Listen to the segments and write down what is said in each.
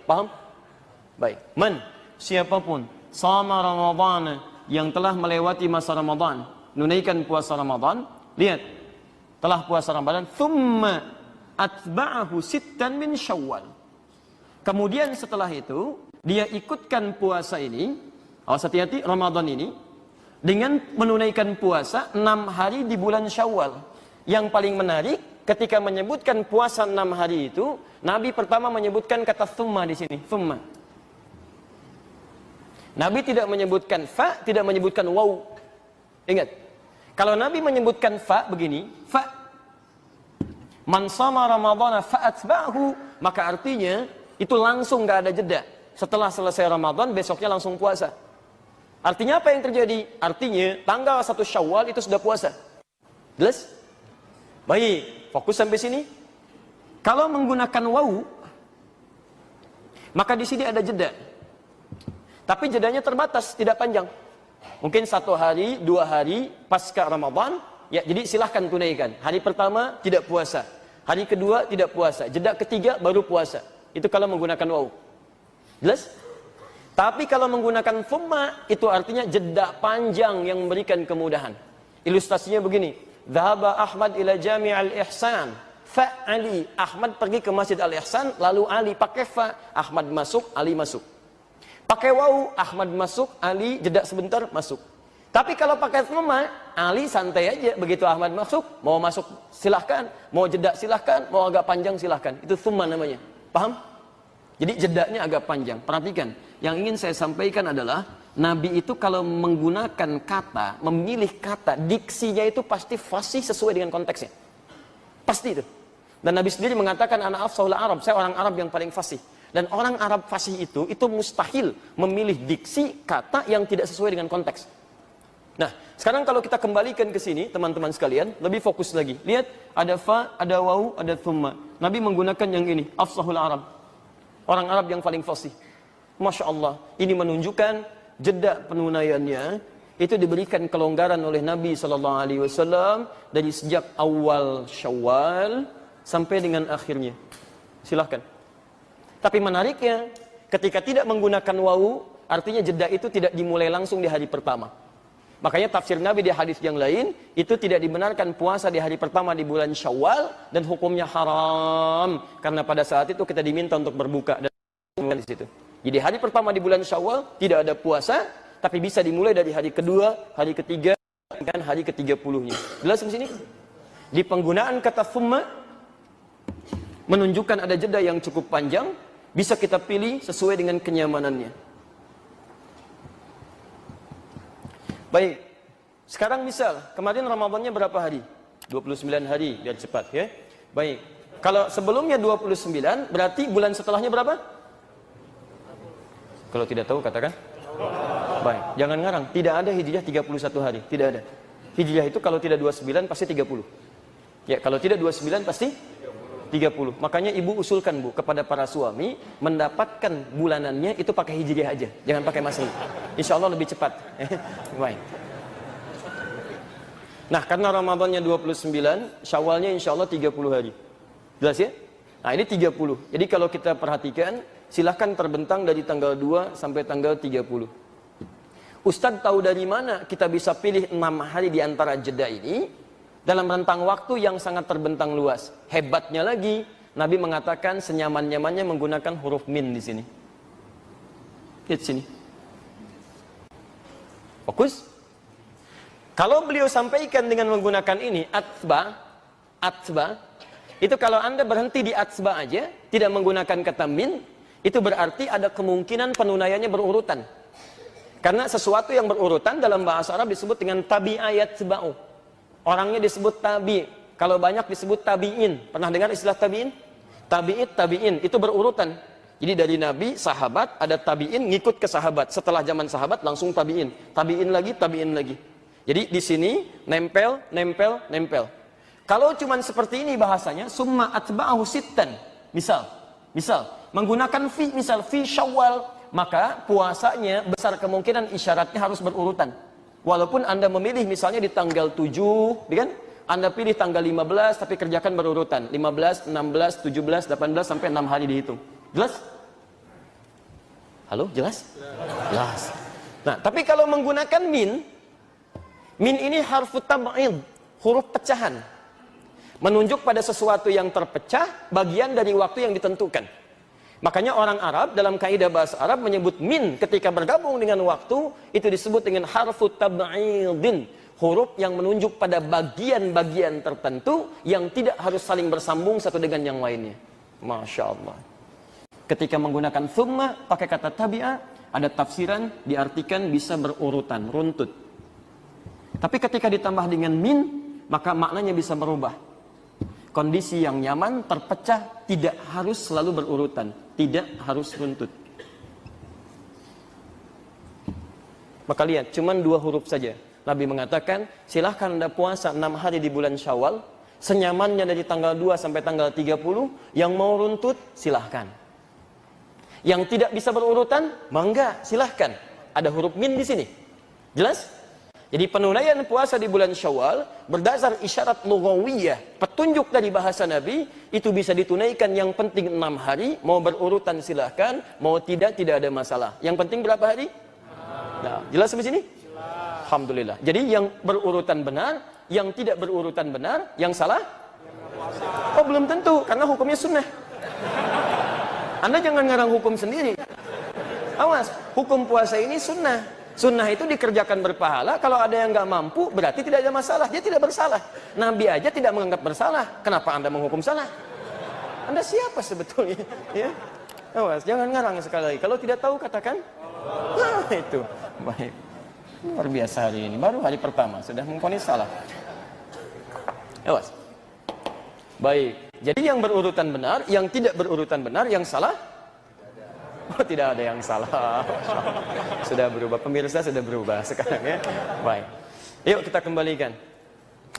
Paham? Baik. Man, siapapun sama Ramadhan, yang telah melewati masa Ramadan, menunaikan puasa Ramadan, lihat, telah puasa Ramadan, thumma atba'ahu sittan min Syawal. Kemudian setelah itu dia ikutkan puasa ini, awas hati-hati, Ramadan ini dengan menunaikan puasa 6 hari di bulan Syawal. Yang paling menarik, ketika menyebutkan puasa 6 hari itu, Nabi pertama menyebutkan kata thumma di sini, thumma. Nabi tidak menyebutkan fa, tidak menyebutkan waw. Ingat, kalau Nabi menyebutkan fa begini, fa, man sama Ramadhana fa'atba'hu, maka artinya itu langsung gak ada jeda. Setelah selesai Ramadan, besoknya langsung puasa. Artinya apa yang terjadi? Artinya tanggal 1 Syawal itu sudah puasa. Jelas? Baik, fokus sampai sini. Kalau menggunakan waw, maka di sini ada jeda. Tapi jedanya terbatas, tidak panjang. Mungkin 1 hari, 2 hari pasca Ramadan, ya, jadi silahkan tunaikan. Hari pertama tidak puasa, hari kedua tidak puasa, jeda ketiga baru puasa. Itu kalau menggunakan waw. Jelas? Tapi kalau menggunakan thumma, itu artinya jeda panjang yang memberikan kemudahan. Ilustrasinya begini, dhahaba Ahmad ila Jami' al-Ihsan, fa Ali. Ahmad pergi ke Masjid Al-Ihsan, lalu Ali pakai fa, Ahmad masuk, Ali masuk. Pakai waw, Ahmad masuk, Ali jeda sebentar, masuk. Tapi kalau pakai thumma, Ali santai aja, begitu Ahmad masuk silahkan, mau jeda silahkan, mau agak panjang silahkan. Itu thumma namanya. Paham? Jadi jedanya agak panjang. Perhatikan, yang ingin saya sampaikan adalah Nabi itu kalau menggunakan kata, memilih kata, diksinya itu pasti fasih sesuai dengan konteksnya. Pasti itu. Dan Nabi sendiri mengatakan, ana afsahul Arab, saya orang Arab yang paling fasih. Dan orang Arab fasih itu mustahil memilih diksi kata yang tidak sesuai dengan konteks. Nah, sekarang kalau kita kembalikan ke sini, teman-teman sekalian, lebih fokus lagi. Lihat, ada fa, ada waw, ada thumma. Nabi menggunakan yang ini, afsahul Arab. Orang Arab yang paling fasih. Masya Allah, ini menunjukkan jeda penunaiannya itu diberikan kelonggaran oleh Nabi SAW dari sejak awal Syawal sampai dengan akhirnya. Silahkan. Tapi menariknya, ketika tidak menggunakan wawu, artinya jeda itu tidak dimulai langsung di hari pertama. Makanya tafsir Nabi di hadis yang lain, itu tidak dibenarkan puasa di hari pertama di bulan Syawal, dan hukumnya haram. Karena pada saat itu kita diminta untuk berbuka. Dan di situ. Jadi hari pertama di bulan Syawal, tidak ada puasa, tapi bisa dimulai dari hari kedua, hari ketiga, dan hari ke-30-nya. Jelas di sini? Di penggunaan kata thumma, menunjukkan ada jeda yang cukup panjang, bisa kita pilih sesuai dengan kenyamanannya. Baik, sekarang misal, kemarin Ramadannya berapa hari? 29 hari, biar cepat ya. Baik, kalau sebelumnya 29, berarti bulan setelahnya berapa? Kalau tidak tahu katakan. Baik, jangan ngarang, tidak ada hijriah 31 hari, tidak ada. Hijriah itu kalau tidak 29 pasti 30. Ya, kalau tidak 29 pasti 30. Makanya ibu usulkan bu kepada para suami mendapatkan bulanannya itu pakai hijriah aja, jangan pakai masehi. Insya Allah lebih cepat. Baik. Nah, karena Ramadannya 29, Syawalnya insya Allah 30 hari. Jelas ya? Nah, ini 30. Jadi kalau kita perhatikan, silahkan terbentang dari tanggal 2 sampai tanggal 30. Ustadz tahu dari mana kita bisa pilih 6 hari di antara jeda ini? Dalam rentang waktu yang sangat terbentang luas. Hebatnya lagi, Nabi mengatakan senyaman-nyamannya menggunakan huruf min di sini. Lihat sini. Fokus. Kalau beliau sampaikan dengan menggunakan ini, atba, itu kalau Anda berhenti di atba aja, tidak menggunakan kata min, itu berarti ada kemungkinan penunaiannya berurutan. Karena sesuatu yang berurutan dalam bahasa Arab disebut dengan tabi'ayat seba'u. Orangnya disebut tabi, kalau banyak disebut tabi'in. Pernah dengar istilah tabi'in? Tabi'in, itu berurutan. Jadi dari Nabi, sahabat, ada tabi'in ngikut ke sahabat. Setelah zaman sahabat langsung tabi'in. Tabi'in lagi, tabi'in lagi. Jadi di sini nempel. Kalau cuman seperti ini bahasanya, summa atba'ahu sittan. Misal, menggunakan fi, misal fi Syawal, maka puasanya besar kemungkinan isyaratnya harus berurutan. Walaupun Anda memilih misalnya di tanggal 7, kan? Anda pilih tanggal 15 tapi kerjakan berurutan. 15, 16, 17, 18 sampai 6 hari dihitung. Jelas? Halo, jelas? Jelas. Nah, tapi kalau menggunakan min ini harfu tab'id, huruf pecahan. Menunjuk pada sesuatu yang terpecah, bagian dari waktu yang ditentukan. Makanya orang Arab dalam kaidah bahasa Arab menyebut min ketika bergabung dengan waktu, itu disebut dengan harfu tab'idin, huruf yang menunjuk pada bagian-bagian tertentu yang tidak harus saling bersambung satu dengan yang lainnya. Masya Allah. Ketika menggunakan thumma pakai kata tabi'ah, ada tafsiran diartikan bisa berurutan, runtut. Tapi ketika ditambah dengan min, maka maknanya bisa berubah. Kondisi yang nyaman, terpecah, tidak harus selalu berurutan, tidak harus runtut. Maka lihat, cuman 2 huruf saja. Nabi mengatakan, silahkan Anda puasa 6 hari di bulan Syawal, senyamannya dari tanggal 2 sampai tanggal 30, yang mau runtut, silahkan. Yang tidak bisa berurutan, mangga, silahkan. Ada huruf min di sini. Jelas? Jadi penunaian puasa di bulan Syawal berdasar isyarat lughawiyah, petunjuk dari bahasa Nabi, itu bisa ditunaikan yang penting 6 hari, mau berurutan silahkan, mau tidak ada masalah. Yang penting berapa hari? Nah, jelas sampai sini? Alhamdulillah. Jadi yang berurutan benar, yang tidak berurutan benar, yang salah? Oh, belum tentu, karena hukumnya sunnah. Anda jangan ngarang hukum sendiri. Awas, hukum puasa ini sunnah. Sunnah itu dikerjakan berpahala. Kalau ada yang nggak mampu, berarti tidak ada masalah. Dia tidak bersalah. Nabi aja tidak menganggap bersalah. Kenapa Anda menghukum salah? Anda siapa sebetulnya? Ya, awas, jangan ngarang sekali lagi. Kalau tidak tahu katakan. Nah, itu baik. Luar biasa hari ini. Baru hari pertama sudah memponis salah. Awas. Baik. Jadi yang berurutan benar, yang tidak berurutan benar, yang salah. Oh, tidak ada yang salah. Sudah berubah, pemirsa sudah berubah sekarang ya. Baik. Yuk kita kembalikan.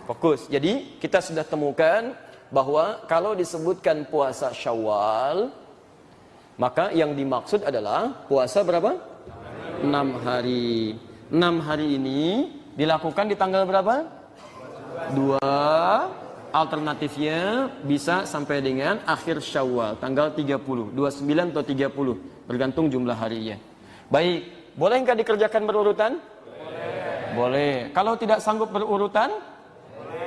Fokus. Jadi kita sudah temukan bahwa kalau disebutkan puasa Syawal, maka yang dimaksud adalah puasa berapa? 6 hari. 6 hari ini dilakukan di tanggal berapa? 2. Alternatifnya bisa sampai dengan akhir Syawal, tanggal 30, 29 atau 30, bergantung jumlah harinya. Baik, boleh nggak dikerjakan berurutan? Boleh. Boleh. Kalau tidak sanggup berurutan? Boleh.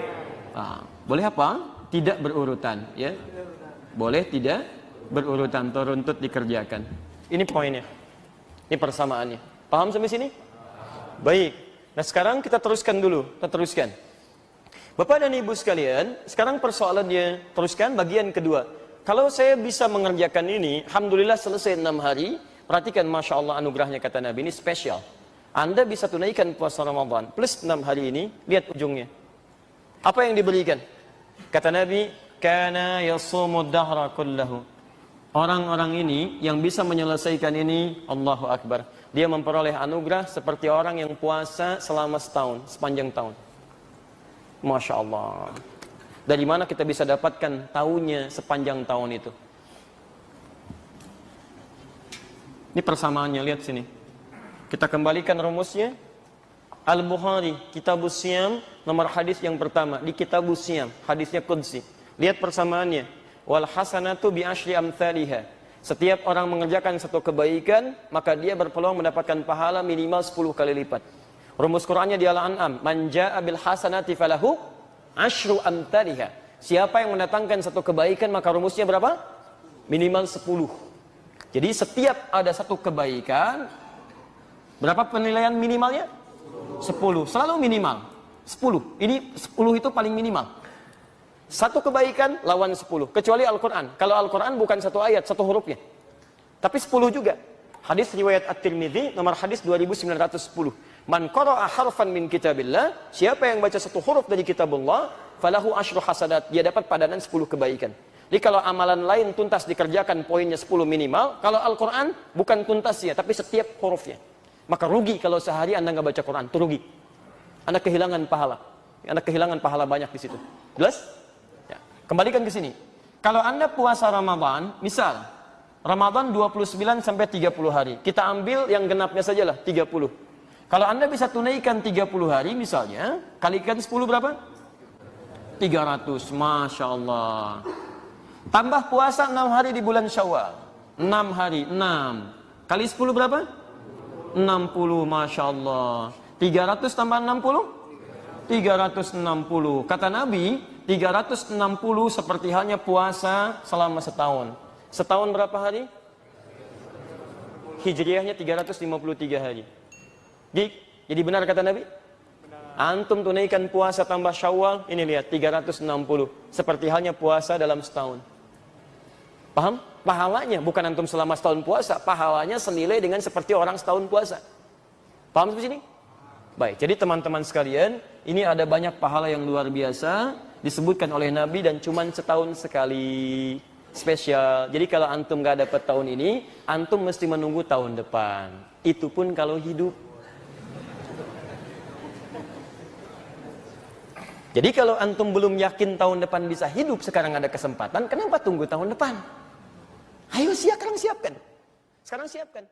Nah, boleh apa? Tidak berurutan, ya. Boleh tidak berurutan, teruntut dikerjakan. Ini poinnya. Ini persamaannya. Paham sampai sini? Baik. Nah, sekarang kita teruskan dulu. Kita teruskan. Bapak dan Ibu sekalian, sekarang persoalannya teruskan bagian kedua. Kalau saya bisa mengerjakan ini, alhamdulillah selesai 6 hari. Perhatikan, Masya Allah anugerahnya kata Nabi, ini spesial. Anda bisa tunaikan puasa Ramadan plus 6 hari ini, lihat ujungnya. Apa yang diberikan? Kata Nabi, kana yasumud dahra kullahu. Orang-orang ini yang bisa menyelesaikan ini, Allahu Akbar. Dia memperoleh anugerah seperti orang yang puasa selama setahun, sepanjang tahun. Masya Allah. Dari mana kita bisa dapatkan tahunnya sepanjang tahun itu? Ini persamaannya, lihat sini. Kita kembalikan rumusnya. Al-Bukhari, Kitabus Siyam, nomor hadis yang pertama. Di Kitabus Siyam, hadisnya Qudsi. Lihat persamaannya. Wal hasanatu bi asyri amthaliha. Setiap orang mengerjakan satu kebaikan, maka dia berpeluang mendapatkan pahala minimal 10 kali lipat. Rumus Qur'annya di Al-An'am, man jaa bil hasanati falahu asyru amthaliha. Siapa yang mendatangkan satu kebaikan, maka rumusnya berapa? Minimal 10. Jadi setiap ada satu kebaikan, berapa penilaian minimalnya? 10. Selalu minimal 10. Ini 10 itu paling minimal. Satu kebaikan lawan 10. Kecuali Al-Quran. Kalau Al-Quran bukan satu ayat, satu hurufnya. Tapi 10 juga. Hadis riwayat At-Tirmidzi, nomor hadis 2910. Man qara'a harfan min kitabillah, siapa yang baca satu huruf dari kitabullah, falahu asyru hasanat, dia dapat padanan 10 kebaikan. Jadi kalau amalan lain tuntas dikerjakan poinnya 10 minimal, kalau Al-Quran bukan tuntasnya, tapi setiap hurufnya. Maka rugi kalau sehari Anda nggak baca Quran, itu rugi. Anda kehilangan pahala. Anda kehilangan pahala banyak di situ. Jelas? Ya. Kembalikan ke sini. Kalau Anda puasa Ramadan, misal Ramadan 29 sampai 30 hari. Kita ambil yang genapnya sajalah 30. Kalau Anda bisa tunaikan 30 hari misalnya, kalikan 10 berapa? 300. Masya Allah. Tambah puasa 6 hari di bulan Syawal. 6 hari, 6. Kali 10 berapa? 60, Masya Allah. 300 tambah 60? 360. Kata Nabi, 360 seperti halnya puasa selama setahun. Setahun berapa hari? Hijriahnya 353 hari. Jadi benar kata Nabi? Antum tunaikan puasa tambah Syawal, ini lihat 360. Seperti halnya puasa dalam setahun. Paham? Pahalanya bukan antum selama setahun puasa, pahalanya senilai dengan seperti orang setahun puasa. Paham sampai sini? Baik, jadi teman-teman sekalian, ini ada banyak pahala yang luar biasa disebutkan oleh Nabi dan cuman setahun sekali. Spesial. Jadi kalau antum gak dapat tahun ini, antum mesti menunggu tahun depan. Itu pun kalau hidup. Jadi kalau antum belum yakin tahun depan bisa hidup, sekarang ada kesempatan, kenapa tunggu tahun depan? Ayo sekarang siapkan. Sekarang siapkan.